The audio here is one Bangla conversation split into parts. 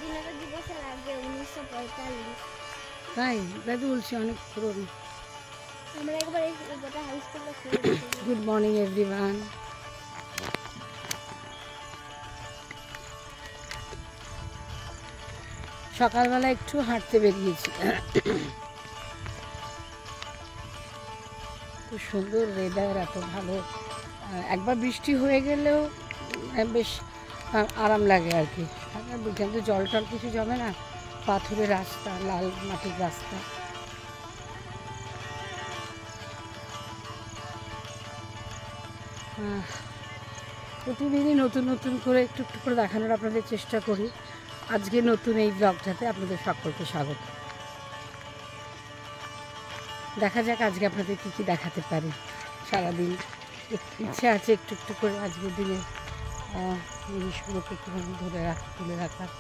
স্বাধীনতা দিবসের আগে 1945। তাই দাদু বলছি অনেক পুরনো। আমরা একবার এই গোটা হাই স্কুলটা ঘুরে দেখেছি। Good morning everyone. সকালবেলা একটু হাঁটতে বেরিয়েছি। খুব সুন্দর ওয়েদার, এত ভালো। একবার বৃষ্টি হয়ে গেলেও বেশ আরাম লাগে আর কি। কিন্তু জল টল কিছু জমে না, পাথরের রাস্তা, লাল মাটির রাস্তা। প্রতিদিনই নতুন নতুন করে একটু একটু করে দেখানোর আপনাদের চেষ্টা করি। আজকে নতুন এই ব্লগটাতে আপনাদের সকলকে স্বাগত। দেখা যাক আজকে আপনাদের কী কী দেখাতে পারি। সারাদিন ইচ্ছে আছে একটু একটু করে আজকের দিনে জিনিসগুলোকে একটুখানি তুলে রাখার।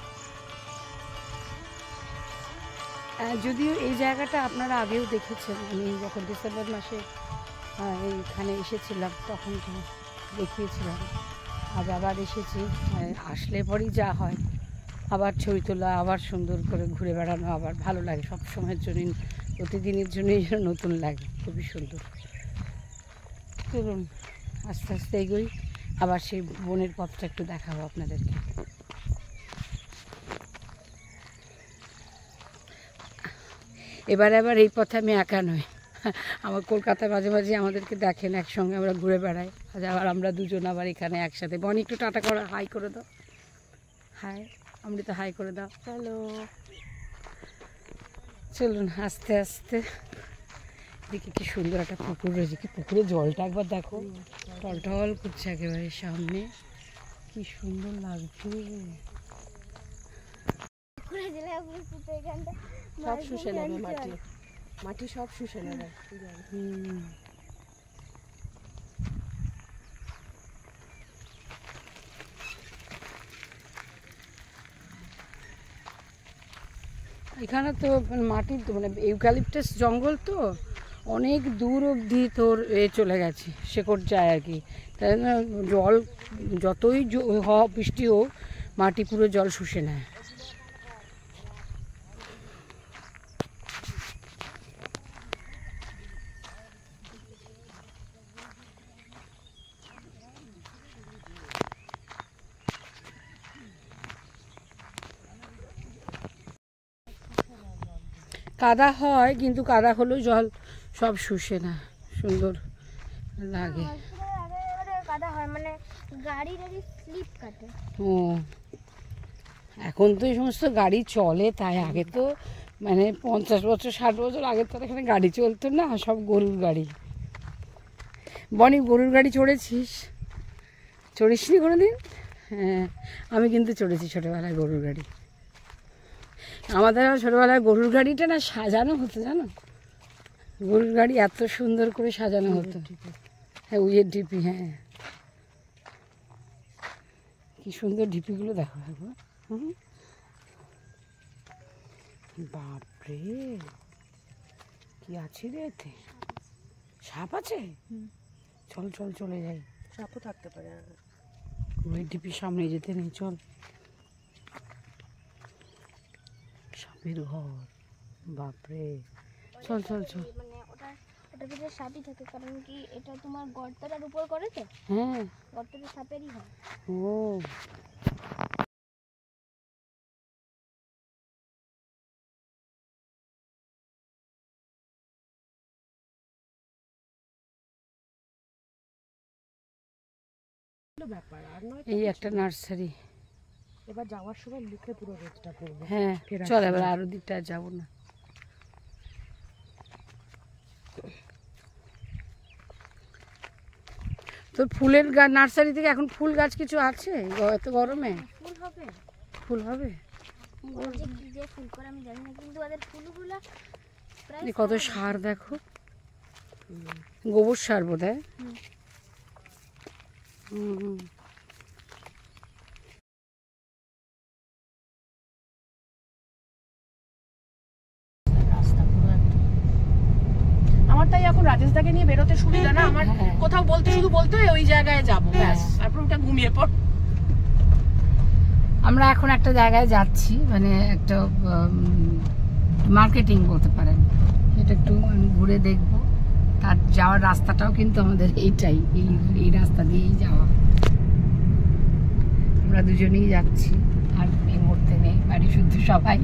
যদিও এই জায়গাটা আপনারা আগেও দেখেছেন, আমি যখন ডিসেম্বর মাসে এইখানে এসেছিলাম তখন দেখিয়েছিলাম। আজ আবার এসেছি, আসলে পরেই যা হয় আবার ছবি তোলা, আবার সুন্দর করে ঘুরে বেড়ানো, আবার ভালো লাগে। সব সময়ের জন্যই, প্রতিদিনের জন্যই যেন নতুন লাগে, খুবই সুন্দর। চলুন আস্তে আস্তে এগোই, আবার সেই বনের পথটা একটু দেখাবো আপনাদেরকে। এবার এই পথে আমি একা নই, আমার কলকাতায় মাঝে মাঝে আমাদেরকে দেখেন, একসঙ্গে আমরা ঘুরে বেড়াই। আজ আবার আমরা দুজন আবার এখানে একসাথে। বনি একটু টাটা করো, হাই করে দাও। হাই, অমৃতা হাই করে দাও। হ্যালো। চলুন আস্তে আস্তে। দেখি কি সুন্দর একটা পুকুর রয়েছে, কি পুকুরে জলটা একবার দেখো, টলটল করছে একেবারে সামনে, কি সুন্দর লাগছে। সব শুষে নেবে মাটি, মাটি সব শুষে নেবে। এখানে তো মাটির মানে ইউক্যালিপটাস জঙ্গল, তো অনেক দূর অবধি তোর চলে গেছে, শেকড় যায় আর কি। তাই না, জল যতই বৃষ্টি হোক মাটি পুরো জল শুষে নেয়। কাদা হয়, কিন্তু কাদা হলেও জল সব শুষে না, সুন্দর লাগে। ও, এখন তো এই সমস্ত গাড়ি চলে, তাই আগে তো মানে 50 বছর 60 বছর আগে তো এখানে গাড়ি চলতো না, সব গরুর গাড়ি। বনি, গরুর গাড়ি চড়েছিস? চড়িসনি কোনোদিন? হ্যাঁ, আমি কিন্তু চড়েছি ছোটোবেলায় গরুর গাড়ি। আমাদের ছোটোবেলায় গরুর গাড়িটা না সাজানো হতো, জানো? গরুর গাড়ি এত সুন্দর করে সাজানো হতো। হ্যাঁ, উইয়ের ঢিপি, হ্যাঁ, কি সুন্দর ঢিপিগুলো দেখো। বাপরে, কি আছে রে এতে? সাপ আছে? চল চল চলে যাই। সাপও থাকতে পারে, উইয়ের ঢিপির সামনে যেতে নেই, চল। সাপের ঘর, বাপরে, চল চল চল। ওটা ভিতরে সাপই থাকে, কারণ কি এটা তোমার গর্তটার উপর করে তো। হ্যাঁ, গর্তটা সাপেরই হয়। ও, এই একটা নার্সারি। এবার যাওয়ার সময় মুখে পুরো রোদটা পড়বে। হ্যাঁ, চল এবার আরো দিকটা যাবো না। তোর ফুলের নার্সারি থেকে এখন ফুল গাছ কিছু আছে এত গরমে? ফুল হবে, ফুল হবে, যে ফুল করে আমি জানি না, কিন্তু ওদের ফুলগুলো কত সার দেখো, গোবর সার বোধহয়। আমার তাই এখন রাজেশদাকে নিয়ে বেরোতে সুবিধা না, আমার কোথাও বলতে শুধু বলতে ওই জায়গায় যাবো, ব্যাস, তারপর ওটা ঘুমিয়ে পড়। আমরা এখন একটা জায়গায় যাচ্ছি, মানে একটা মার্কেটিং বলতে পারেন, সেটা একটু আমি ঘুরে দেখব। তার যাওয়ার রাস্তাটাও কিন্তু আমাদের এইটাই, এই রাস্তা দিয়েই যাওয়া। আমরা দুজনেই যাচ্ছি, আর এই মুহূর্তে নেই, বাড়ি শুদ্ধ সবাই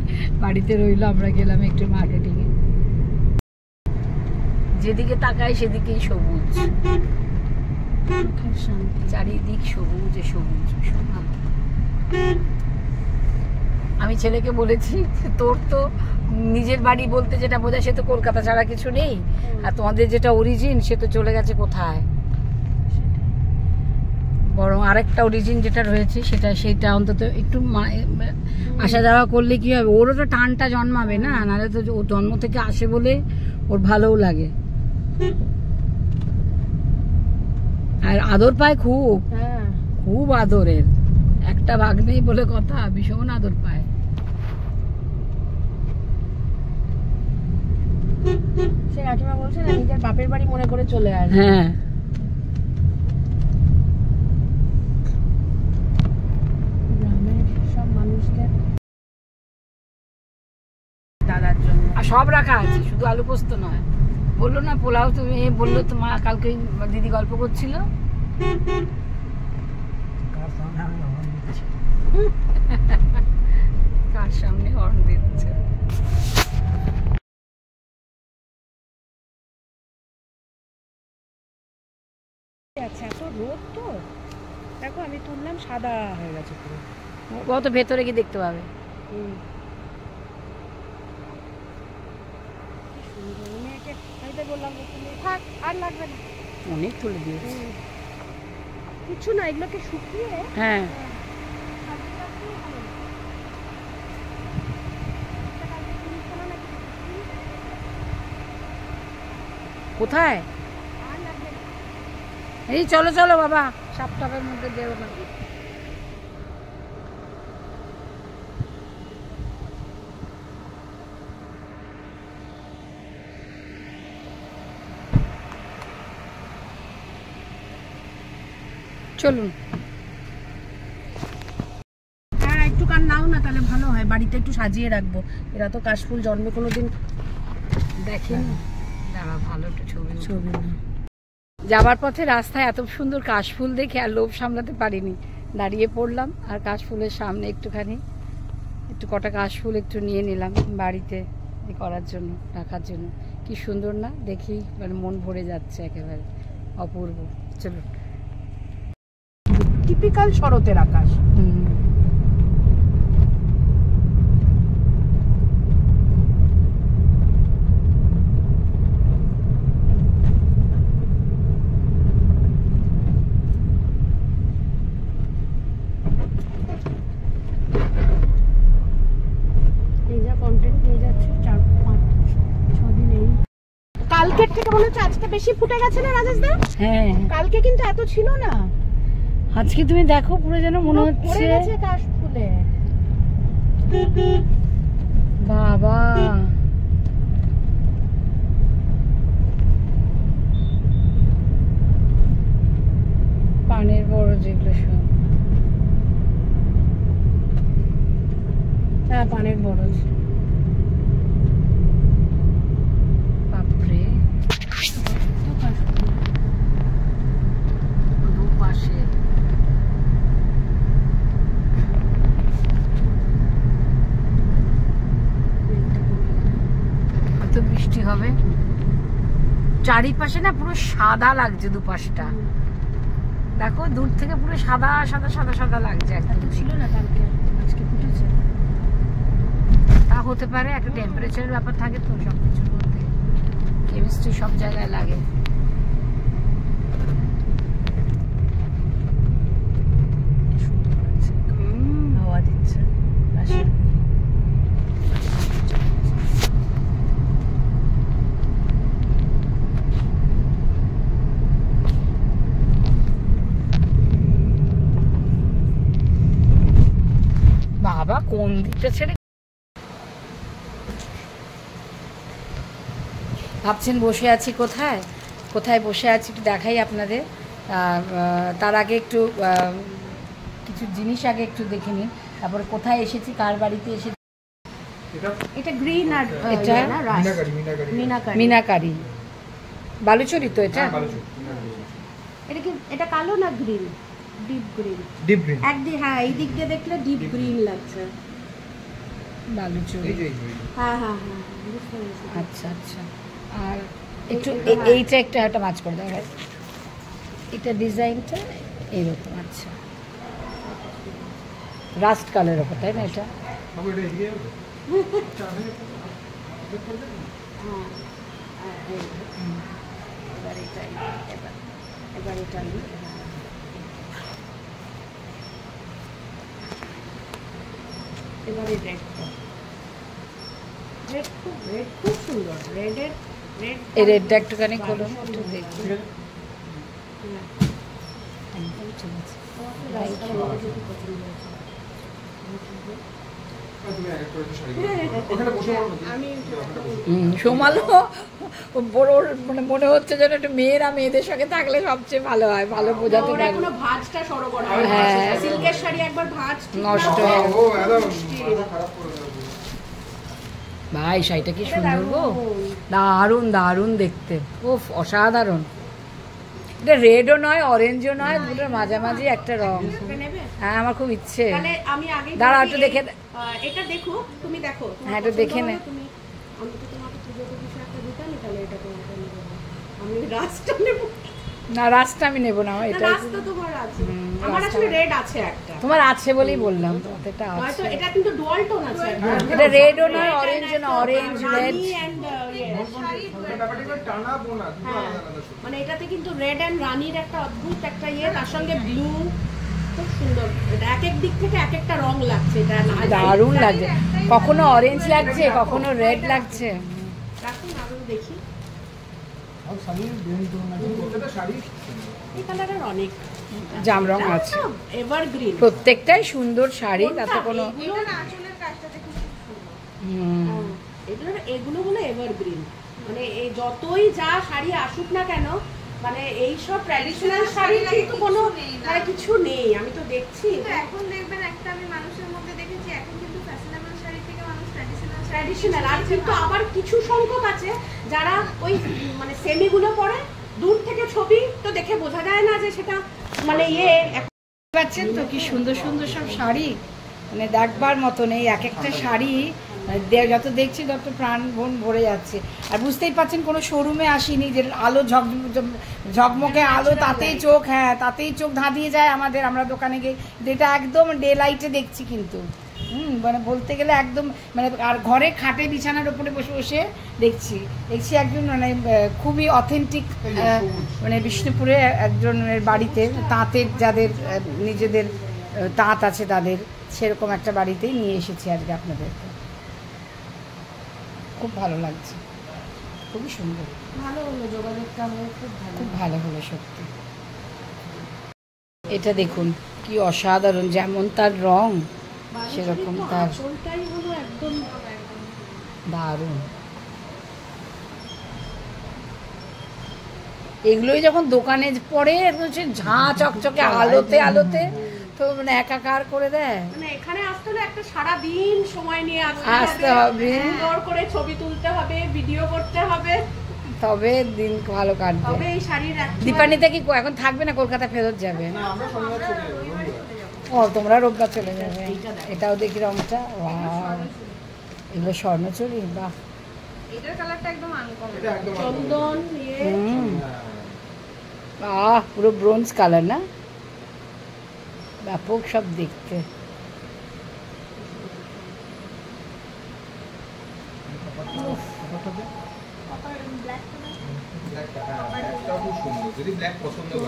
বাড়িতে রইলো, আমরা গেলাম একটু মার্কেটিংয়ে। যেদিকে তাকাই সেদিকেই সবুজ, চারিদিক সবুজ সবুজ, ভীষণ ভালো। আমি ছেলেকে বলেছি তোর তো নিজের বাড়ি বলতে যেটা বোঝায় সে তো কলকাতা ছাড়া কিছু নেই, আর তোমাদের যেটা অরিজিন সে তো চলে গেছে কোথায়। বরং আরেকটা অরিজিন যেটা রয়েছে সেটা অন্তত একটু আসা যাওয়া করলে কি হবে, ওরও তো টানটা জন্মাবে না, নাহলে তো ও জন্ম থেকে আসে বলে ওর ভালোও লাগে। আর আদর পায় খুব, খুব আদরের, একটা ভাগ নেই বলে কথা, ভীষণ আদর পায়। সে কাকিমা বলছে না নিজের বাপের বাড়ি মনে করে চলে আসে। হ্যাঁ, গ্রামের সব মানুষদের দাদার জন্য আর সব রাখা আছে, শুধু আলু পোস্ত নয়। বললো না পোলাও, তুমি বললো তোমার কালকে দিদি গল্প করছিল। কার সামনে হর্ন দিচ্ছে। আচ্ছা, এত রোদ তো দেখো, আমি তুললাম সাদা হয়ে গেছে পুরো। কত ভেতরে কি দেখতে পাবে। মেয়েকে আমি তো বললাম তুমি থাক, আর লাগবে না, অনেক তুলে দিয়েছে। কিছু না, এগুলোকে শুকিয়ে হ্যাঁ, কোথায়? এই চলো চলো বাবা, 7 টাকার মধ্যে দেবো না। চলুন। হ্যাঁ, একটু কান নাও না, তাহলে ভালো হয়, বাড়িতে একটু সাজিয়ে রাখবো। এরা তো কাশফুল জন্মে কোনোদিন দেখেন, দাঁড়া ভালো একটু ছবি। ছবি যাবার পথে রাস্তায় এত সুন্দর কাশফুল দেখে আর লোভ সামলাতে পারিনি, দাঁড়িয়ে পড়লাম আর কাশফুলের সামনে একটু কটা কাশফুল একটু নিয়ে নিলাম বাড়িতে করার জন্য, রাখার জন্য। কি সুন্দর না, দেখি মানে মন ভরে যাচ্ছে, একেবারে অপূর্ব। চলুন। টিপিক্যাল শরতের আকাশ। কালকের থেকে মনে হচ্ছে আজকে বেশি ফুটে গেছে না রাজেশ দা? হ্যাঁ, কালকে কিন্তু এত ছিল না, আজকে তুমি দেখো পুরো যেন মনে হচ্ছে কাশফুলে। বাবা, পানের বড় যেগুলো সব। হ্যাঁ, পানের বরজ। বাপরে, দুপাশে কত বৃষ্টি হবে, চারিপাশে না পুরো সাদা লাগছে, দুপাশটা দেখো দূর থেকে পুরো সাদা সাদা সাদা সাদা লাগছে। একদম ছিল না কালকে, আজকে ফুটেছে। তা হতে পারে, একটা টেম্পারেচারের ব্যাপার থাকে তো সবকিছুর মধ্যে, কেমিস্ট্রি সব জায়গায় লাগে। হাওয়া দিচ্ছে। বাবা কোন দিকটা ছেড়ে ভাবছেন বসে আছি কোথায়, কোথায় বসে আছি একটু দেখাই আপনাদের। তার আগে একটু কিছু জিনিস আগে একটু দেখে নিন। তারপরে কোথায় এসেছি, কার বাড়িতে এসেছি। এটা গ্রিন আর এটা না রাস মিনাকারি মিনাকারি বালুচরি তো এটা। এটা কি এটা কালো না green? Deep green. Deep green একদিক হ্যাঁ এই দিক দিয়ে দেখলে ডিপ গ্রিন লাগছে। বালুচরি, হ্যাঁ হ্যাঁ হ্যাঁ বুঝতে পেরেছি। আচ্ছা আচ্ছা। আর একটু এইটা একটা একটা মাছ করে দাও, এটা ডিজাইনটা এইরকম। আচ্ছা, রাস্ট কালার ওপর, তাই না? এটা হ্যাঁ এবার এটা এবার এটা নিই। এবারে রেডটা, রেড খুব সুন্দর। রেড এই রেডটা একটুখানি খোলো, একটু দেখি। একদম ঠিক আছে। সোমালো বড় মানে মনে হচ্ছে যেন একটু মেয়েরা মেয়েদের সঙ্গে থাকলে সবচেয়ে ভালো হয়, ভালো বোঝাতে পারে। এখনো ভাঁজটা সরবরাহ হ্যাঁ। সিল্কের শাড়ি একবার ভাঁজ নষ্ট হয়ে গেছে। ভাই শাড়িটা কি সুন্দর গো, দারুণ দারুণ দেখতে, উফ অসাধারণ। এটা রেডও নয় অরেঞ্জও নয়, দুটোর মাঝামাঝি একটা রং। নেবে। হ্যাঁ আমার খুব ইচ্ছে। তাহলে আমি আগে দাঁড়াও একটু দেখে, এটা দেখো, তুমি দেখো হ্যাঁ একটু দেখে নে। তুমি আমি তো তোমাকে পুজোতে কিছু একটা দিতাম, তাহলে এটা তোমাকে নিয়ে দেবো। আমি রাস্তা নেব না, রাস্তা আমি নেবো না, না, এটা রাস্তা তোমার আছে। আমার আসলে রেড আছে একটা। তোমার আছে বলেই বললাম, এটা হয়তো আছে। এটা কিন্তু ডুয়াল টোন আছে। এটা রেডও নয় অরেঞ্জও না, অরেঞ্জ রেড। মানে এটাতে কিন্তু রেড এন্ড রানির একটা অদ্ভুত একটা তার সঙ্গে ব্লু, খুব সুন্দর। এটা এক এক দিক থেকে এক একটা রং লাগছে। এটা দারুণ লাগছে, কখনো অরেঞ্জ লাগছে, কখনো রেড লাগছে। রাখুন আরো দেখি। এই কালারের অনেক জাম রং আছে, এভারগ্রিন। প্রত্যেকটাই সুন্দর শাড়ি, তাতে কোনো এগুলো হলো এভারগ্রিন। মানে এই যতই যা শাড়ি আসুক না কেন, মানে এই সব ট্র্যাডিশনাল শাড়ি কিন্তু কোনো মানে কিছু নেই। আমি তো দেখছি এখন দেখবেন একটা আমি মানুষের মধ্যে দেখেছি, এখন কিন্তু ফ্যাশনেবল শাড়ি থেকে মানুষ ট্র্যাডিশনাল। আর কিন্তু আবার কিছু সংখ্যক আছে যারা ওই মানে সেমিগুলো পরে, দূর থেকে ছবি তো দেখে বোঝা যায় না যে সেটা মানে পাচ্ছেন তো কি সুন্দর সুন্দর সব শাড়ি, মানে দেখবার মতো নেই। এক একটা শাড়ি যত দেখছি তত প্রাণ বোন ভরে যাচ্ছে। আর বুঝতেই পারছেন কোনো শোরুমে আসিনি, যে আলো ঝকমকে আলো, তাতেই চোখ, হ্যাঁ তাতেই চোখ ধাঁধিয়ে যায় আমাদের। আমরা দোকানে গিয়ে যেটা একদম ডে লাইটে দেখছি, কিন্তু মানে বলতে গেলে একদম মানে, আর ঘরে খাটে বিছানার উপরে বসে বসে দেখছি একজন মানে খুবই অথেন্টিক, মানে বিষ্ণুপুরে একজনের বাড়িতে তাঁতের, যাদের নিজেদের তাঁত আছে তাদের, সেরকম একটা বাড়িতেই নিয়ে এসেছি আজকে আপনাদেরকে। খুব ভালো লাগছে, খুবই সুন্দর, ভালো হলো যোগাযোগটা, আমার খুব ভালো হলো সত্যি। এটা দেখুন কি অসাধারণ, যেমন তার রং সেরকম তার চোলটাই হলো একদম দারুণ। এগুলোই যখন দোকানে পড়ে হচ্ছে ঝাঁ চকচকে আলোতে আলোতে, তো মানে একাকার করে দেয়। মানে এখানে আসতে হলে একটা সারা দিন সময় নিয়ে আসতে হবে, সুন্দর করে ছবি তুলতে হবে, ভিডিও করতে হবে, তবে দিন ভালো কাটবে। তবে এই শাড়ির দীপান্বিতা কি এখন থাকবে না, কলকাতা ফেরত যাবে? ও তোমরা রোববার চলে যাবে। এটাও দেখি রংটা, এগুলো স্বর্ণচুরি, বাহ। এটার কালারটা একদম আনকমন, চন্দন বাহ, পুরো ব্রোঞ্জ কালার না, ব্যাপক সব দেখতে।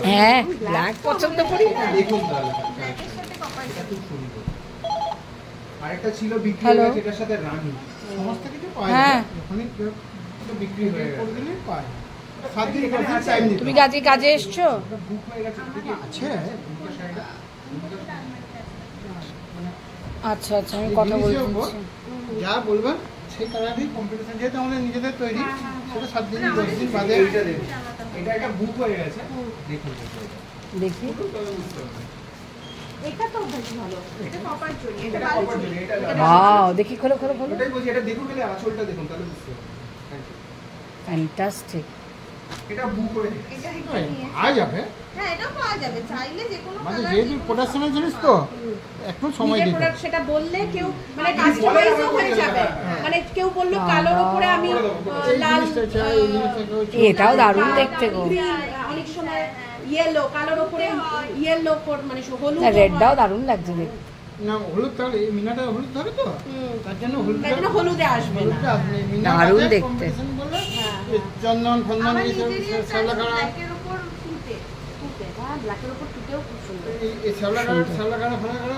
হ্যাঁ ব্ল্যাক পছন্দ করি। আরেকটা ছিল বিক্রি হ্যালো, হয়েছে, এটার সাথে রানী সমস্ত কিছু পাওয়া হ্যাঁ। যায় ওখানে, বিক্রি হয়ে গেছে, দিলে পায় 7 দিন টাইম দিতে। তুমি আজকে কাজে এসছো? বুক হয়ে গেছে, আছে বুকের শাড়িটা। আচ্ছা আচ্ছা, আমি কথা বলছি। যা বলবেন সেই কালারই কম্পিটিশন, যেহেতু আমাদের নিজেদের তৈরি, সেটা 7 দিন 10 দিন বাদে এইটা দেখুন। এটা একটা বুক হয়ে গেছে, দেখুন দেখি। এটা তো বেশ ভালো, এটা কপার জড়ি, এটা এটা বালু কপার জড়ি। জড়ি, এটা ওয়াও, দেখি খোলো খোলো খোলো। ওটাই বলছি, এটা দেখুন গেলে আঁচলটা দেখুন তাহলে বুঝতে পারবেন। ফ্যান্টাস্টিক। এটা বু করে এটা আ যাবে, হ্যাঁ এটাও পাওয়া যাবে, চাইলে যে কোনো মানে কালার যেহেতু প্রোডাকশনের জিনিস তো একটু সময় নিজের দিতে প্রোডাক্ট সেটা বললে কেউ মানে কাস্টমাইজও হয়ে যাবে, মানে কেউ বললো কালোর উপরে আমি এই লাল জিনিসটা চাই, এই জিনিসটা কেউ এটাও দারুণ দেখতে গো। green, অনেক সময় ইয়েলো, কালোর উপরে ইয়েলো মানে হলুদ রেডটাও দারুণ লাগছে দেখতে। না হলুদ তাহলে এই মিনাটা হলুদ ধরে তো তার জন্য হলুদ তাই জন্য হলুদে আসবে না। হলুদটা আসবে না। মিনা দারুণ বাজার দেখতে। competition করলে হ্যাঁ। এই চন্দন ফন্দন এইসব শ্যাওলা কাড়া ব্ল্যাকের উপর ফুটে ফুটে, হ্যাঁ ব্ল্যাকের উপর ফুটেও খুব সুন্দর। এই শ্যাওলা কাড়া ফলা কাড়া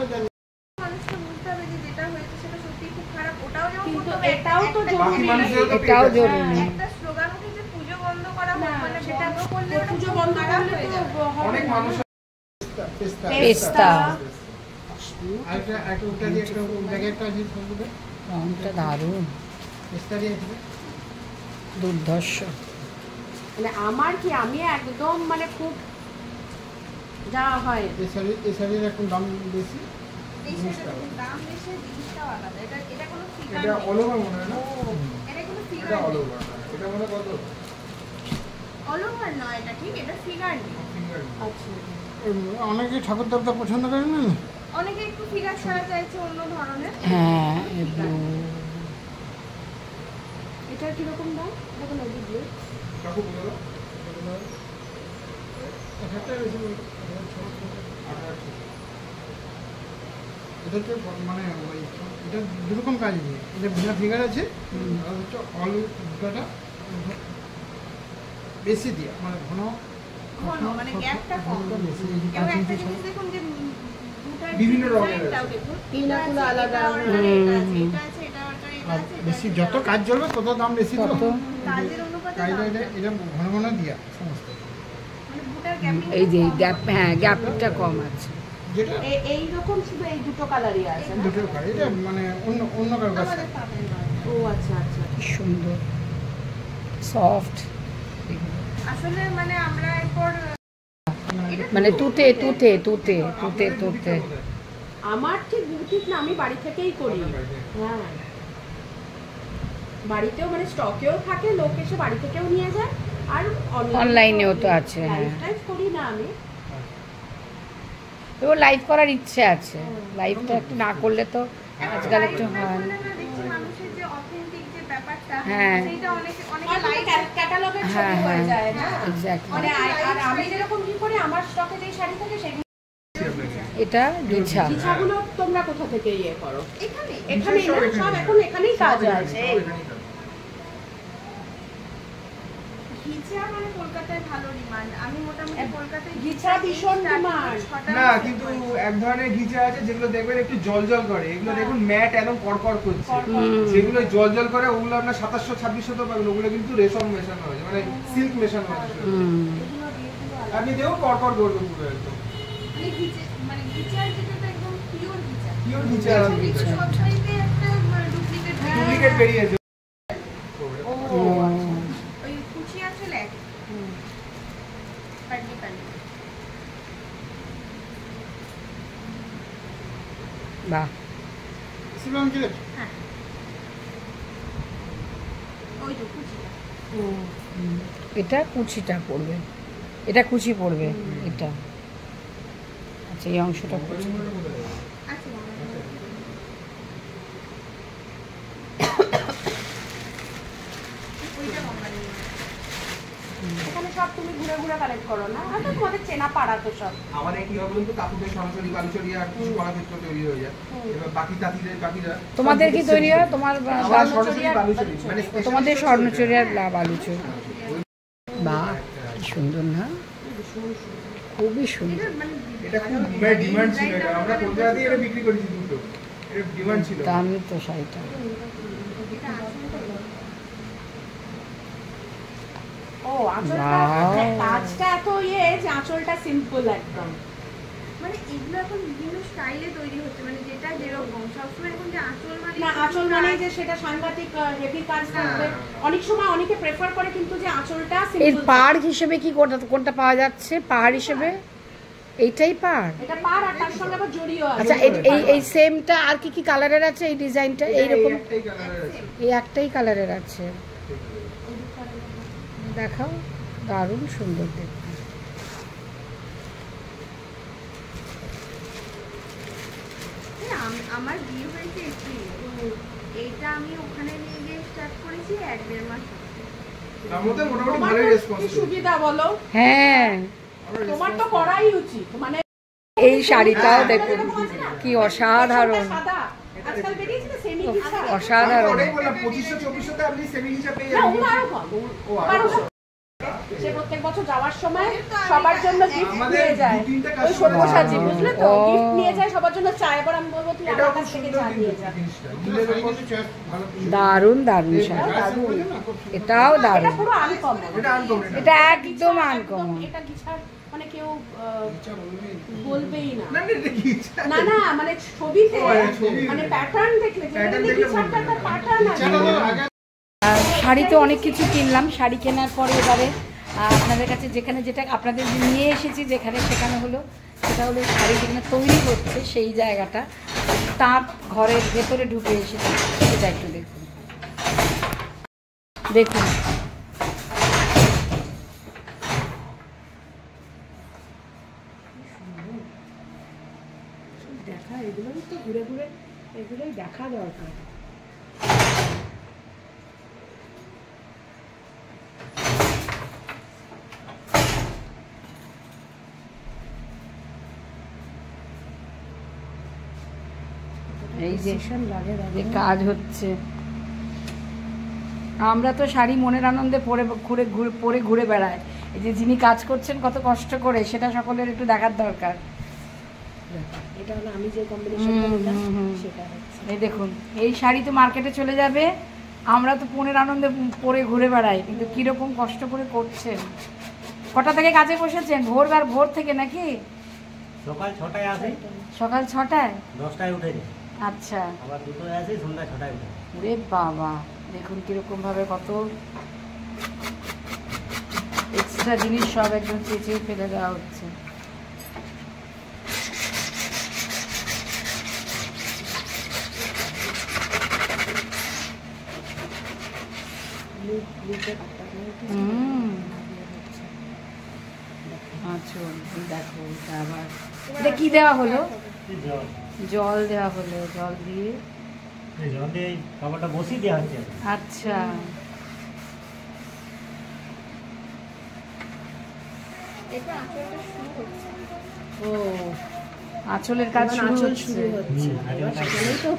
মানুষকে বুঝতে হবে যে যেটা হয়েছে সেটা সত্যিই খুব খারাপ, ওটাও যেমন কিন্তু এটাও তো বাকি জরুরি। মানুষেরও তো এটাও পেয়ে যাচ্ছে। জরুরি। একটা স্লোগান উঠে যে পুজো বন্ধ করা হোক, মানে সেটা করলে পুজো বন্ধ করলে তো অনেক মানুষ পেস্তা পেস্তা। একটা উল্টা দিয়ে একটা জায়গায় একটা আছে সবুজে রংটা দারুণ, পেস্তা দিয়ে আছে দুর্ধর্ষ। মানে আমার কি আমি একদম মানে খুব যা হয় এই শাড়ির এখন দাম বেশি দাম বেশি, জিনিসটাও আলাদা। এটা কোনো ফিগার এটা অল ওভার মনে হয় না এটা কোনো এটা ফিগার অল ওভার এটা মনে হয় কত অল ওভার নয়, এটা ঠিক, এটা ফিগার নেই। ফিঙ্গার আচ্ছা, অনেকে ঠাকুর দেবতা পছন্দ করেন না অনেকে একটু ফিগার ছাড়া চাইছে অন্য ধরনের। হ্যাঁ ব্লু। এটার কিরকম দাম দেখুন ওই দিকে কাকু বলো এটা বেশি এটা তো মানে ওই এটা দুরকম কাজ দিয়ে এটা বিনা ফিগার আছে আর হচ্ছে অল দুটাটা বেশি দিয়ে মানে ঘন ঘন, মানে গ্যাপটা কম। বেশি এই যে এবং 5 একটা ইঞ্চি জিনিস দেখুন যে দুটার বিভিন্ন রঙের ডিজাইনটাও আছে। দেখুন, পিনাগুলো আলাদা, এটা আছে, এটা আছে, এটা আছে, এটা আর আছে, বেশি যত কাজ চলবে তত দাম বেশি তো কত? কাজের অনুপাতে কাজটা দাম। এটা ঘন ঘন দিয়া সমস্ত মানে দুটার গ্যাপিং এই যে গ্যাপ, হ্যাঁ গ্যাপটা কম আছে। যেটা এই রকম শুধু এই দুটো কালারই আছে না? দুটো কাজ এটা মানে অন্য অন্য কারো কাছে আমাদের পাবেন নয়। ও আচ্ছা আচ্ছা। কি সুন্দর সফট, আসলে মানে আমরা এরপর মানে তুতে তুতে তুতে তুতে তুতে। আমার ঠিক বুটিক না, আমি বাড়ি থেকেই করি। হ্যাঁ বাড়িতেও মানে স্টকেও থাকে, লোক এসে বাড়ি থেকেও নিয়ে যায়, আর অনলাইনেও তো আছে, হ্যাঁ। লাইভ টাইভ করি না আমি। তো লাইভ করার ইচ্ছে আছে, লাইভটা একটু না করলে তো আজকাল একটু হয় না। মানুষের যে অথেন্টিক যে ব্যাপারটা, হ্যাঁ। সেটা অনেকে লাইভ ক্যাটালগের ছবি হ্যাঁ হয়ে হ্যাঁ যায় না। এক্স্যাক্টলি। মানে আর আমি যেরকম কি করি, আমার স্টকে যেই শাড়ি থাকে সেগুলো এটা বিছা। ইচ্ছাগুলো তোমরা কোথা থেকে ইয়ে করো? এখানেই না, সব এখন এখানেই কাজ আছে। ঘিচা মানে কলকাতায় ভালো ডিমান্ড, আমি মোটামুটি কলকাতায় ঘিচা ভীষণ ডিমান্ড। না কিন্তু এক ধরনের ঘিচা আছে যেগুলো দেখবেন একটু জল জল করে, এগুলো দেখুন ম্যাট একদম কড়কড় করছে। যেগুলো জল জল করে ওগুলো আপনার 2700-2600 তো পাবেন, ওগুলো কিন্তু রেশম মেশানো হয়েছে, মানে সিল্ক মেশানো হয়েছে। আপনি দেখুন কড়কড় করবে পুরো একদম মানে ঘিচা মানে ঘিচার যেটা তো একদম পিওর ঘিচা। পিওর ঘিচা আছে। কিন্তু সব শাড়িতে একটা ডুপ্লিকেট বেরিয়েছে। ও ওই কুচি আছে লেগ পার্টি পার্টি। বাহ, শিবম কি রে হ্যাঁ ওই তো কুচিটা। এটা কুচিটা পড়বে, এটা কুচি পড়বে এটা। আচ্ছা এই অংশটা কুচি। আচ্ছা ওইটা বাঙালি। এখানে সব তুমি ঘুরে ঘুরে কালেক্ট করো না? আচ্ছা তোমাদের চেনা পাড়া তো সব। আমাদের কি হবে বলুন তো, কাকুদের সরাসরি বালুচরি আর কিছু কলাক্ষেত্র তৈরি হয়ে যায়। এবার বাকি বাকিরা তোমাদের কি তৈরি হয়? তোমার আমার সরাসরি বালুচরি মানে তোমাদের স্বর্ণচুরি আর বালুচুরি। বাহ কি সুন্দর না, খুবই সুন্দর। এটা খুব ডিমান্ড ছিল, এটা আমরা কলকাতাতেই এটা বিক্রি করেছি দুটো, এটা ডিমান্ড ছিল। দামি তো শাড়িটা। ও আঁচলটা, Wow. কাজটা এত ইয়ে যে আঁচলটা সিম্পল একদম। মানে এগুলো এখন বিভিন্ন স্টাইলে তৈরি হচ্ছে, মানে যেটা যেরকম সবসময় এখন যে আঁচল মানে না আঁচল মানে যে সেটা সাংঘাতিক হেভি কাজ থাকবে, অনেক সময় অনেকে প্রেফার করে কিন্তু যে আঁচলটা এর সিম্পল। পাড় হিসেবে কি কোনটা কোনটা পাওয়া যাচ্ছে? পাড় হিসেবে এইটাই পার? এটা পার আর তার সঙ্গে আবার জড়িও আছে। আচ্ছা এই সেমটা আর কি কি কালারের আছে এই ডিজাইনটা? এইরকম একটাই কালারের আছে। এই একটাই কালারের আছে। দেখাও, দারুণ সুন্দর দেখতে। আমার বিয়ে হয়েছে এপ্রিলে, এইটা আমি ওখানে নিয়ে গিয়ে স্টার্ট করেছি 1-1.5 মাস। তার মধ্যে মোটামুটি তোমার ভালোই তো রেসপন্স। কি সুবিধা বলো, হ্যাঁ তোমার তো করাই উচিত। মানে এই শাড়িটাও দেখুন কি অসাধারণ, সাদা আজকাল বেরিয়েছে না সেমি ঘিচা, অসাধারণ। ওটাই বললাম 2500-2400 তে আপনি সেমি হিসাব পেয়ে না, যাবেন। ওগুলো আরো কম। ও আরো কম। সে প্রত্যেক বছর যাওয়ার সময় সবার জন্য গিফট আমাদের নিয়ে যায়, 2-3টা ওই customer সব্যসাচী আছে। বুঝলে তো, ও। গিফট নিয়ে যায় সবার জন্য চা। এবার আমি বলবো তুই এটাও আমার খুব কাছ থেকে সুন্দর চা কিন্তু নিয়ে যা। জিনিসটা। দুটো শাড়ি কিন্তু চয়েস ভালো। দারুণ দারুণ শাড়ি, এটাও এটা দারুণ। পুরো আনকমন, এটা আনকমন। এটা একদম আনকমন। এটা গিছার মানে কেউ ইচ্ছা বলবেই। বলবেই না। না না এটা কি? না না মানে ছবিতে ও, ছবি। মানে প্যাটার্ন দেখলে Pattern যেটা দেখলে গিছারটা বুঝবে। তার প্যাটার্ন আছে। ইচ্ছাটা তো আগে আর শাড়ি তো অনেক কিছু কিনলাম। শাড়ি কেনার পরে এবারে আপনাদের কাছে যেখানে যেটা আপনাদের নিয়ে এসেছি যেখানে সেখানে হলো সেটা হলো শাড়ি যেখানে তৈরি হচ্ছে সেই জায়গাটা, তাঁত ঘরের ভেতরে ঢুকে এসেছে, সেটা একটু দেখুন। দেখুন দেখা, এগুলোই তো ঘুরে ঘুরে এগুলোই দেখা দরকার। এই যে যে কাজ হচ্ছে, আমরা তো শাড়ি মনের আনন্দে পরে ঘুরে বেড়াই, এই যে যিনি কাজ করছেন কত কষ্ট করে সেটা সকলের একটু দেখার দরকার। এটা হলো আমি যে কম্বিনেশনটা নিলাম সেটা হচ্ছে। এই দেখুন এই শাড়ি তো মার্কেটে চলে যাবে, আমরা তো মনের আনন্দে পরে ঘুরে বেড়াই, কিন্তু কিরকম কষ্ট করে করছেন। কটা থেকে কাজে বসেছেন? ভোর থেকে নাকি? সকাল 6টায় আসে, সকাল 6টায়? 10টায় উঠে যায়, আচ্ছা, আবার 2টায় আসে, সন্ধ্যা 6টায় উঠে। ওরে বাবা, দেখুন কিরকম ভাবে কত এক্সট্রা জিনিস সব একদম চেঁচিয়ে ফেলে দেওয়া হচ্ছে। আচ্ছা দেখো, এটা আবার এটা কি দেওয়া হলো? জল, জল দেওয়া হলো, জল দিয়ে এই জল দিয়ে এই কাপড়টা বসিয়ে দেওয়া হচ্ছে। আচ্ছা এটা আঁচলটা শুরু হচ্ছে। ও আঁচলের কাজ শুরু হচ্ছে। সেখানেই তো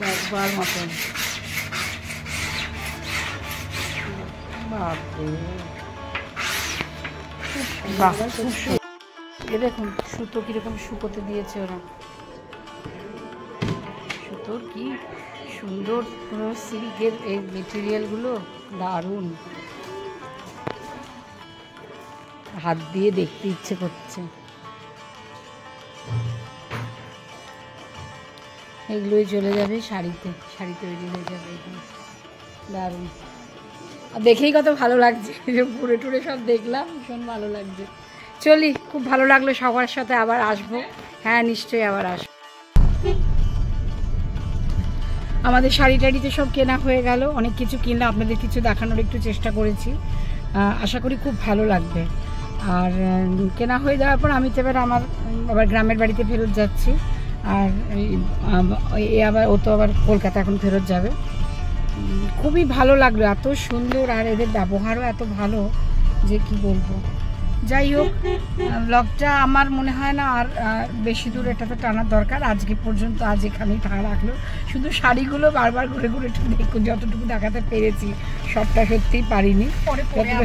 দেখবার মতন। বাপরে, বাহ, খুব সুন্দর। এ দেখুন সুতো কিরকম শুকোতে দিয়েছে ওরা, সুতোর কি সুন্দর সিল্কের এই মেটেরিয়ালগুলো, দারুণ। হাত দিয়ে দেখতে ইচ্ছে করছে। এগুলোই চলে যাবে শাড়িতে, শাড়ি তৈরি হয়ে যাবে এগুলো, দারুণ। আর দেখেই কত ভালো লাগছে, ঘুরে টুরে সব দেখলাম, ভীষণ ভালো লাগছে। চলি, খুব ভালো লাগলো, সবার সাথে আবার আসবো। হ্যাঁ নিশ্চয়ই আবার আসবো। আমাদের শাড়ি টাড়িতে সব কেনা হয়ে গেল, অনেক কিছু কিনলাম, আপনাদের কিছু দেখানোর একটু চেষ্টা করেছি, আশা করি খুব ভালো লাগবে। আর কেনা হয়ে যাওয়ার পর আমি তো এবার আবার গ্রামের বাড়িতে ফেরত যাচ্ছি। আর আবার ও তো আবার কলকাতা এখন ফেরত যাবে। খুবই ভালো লাগলো, এত সুন্দর, আর এদের ব্যবহারও এত ভালো যে কি বলবো। যাই হোক, ব্লগটা আমার মনে হয় না আর বেশি দূর এটাতে টানার দরকার। আজকে পর্যন্ত আজ এখানেই রাখলো। শুধু শাড়িগুলো বারবার ঘুরে ঘুরে একটু দেখুন, যতটুকু দেখাতে পেরেছি, সবটা সত্যিই পারিনি।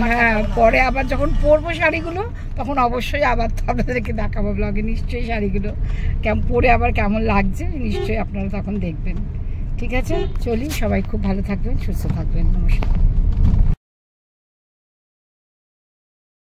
হ্যাঁ, পরে আবার যখন পরবো শাড়িগুলো তখন অবশ্যই আবার তো আপনাদেরকে দেখাবো ব্লগে, নিশ্চয়ই শাড়িগুলো পরে আবার কেমন লাগছে নিশ্চয়ই আপনারা তখন দেখবেন। ঠিক আছে, চলি, সবাই খুব ভালো থাকবেন, সুস্থ থাকবেন, নমস্কার।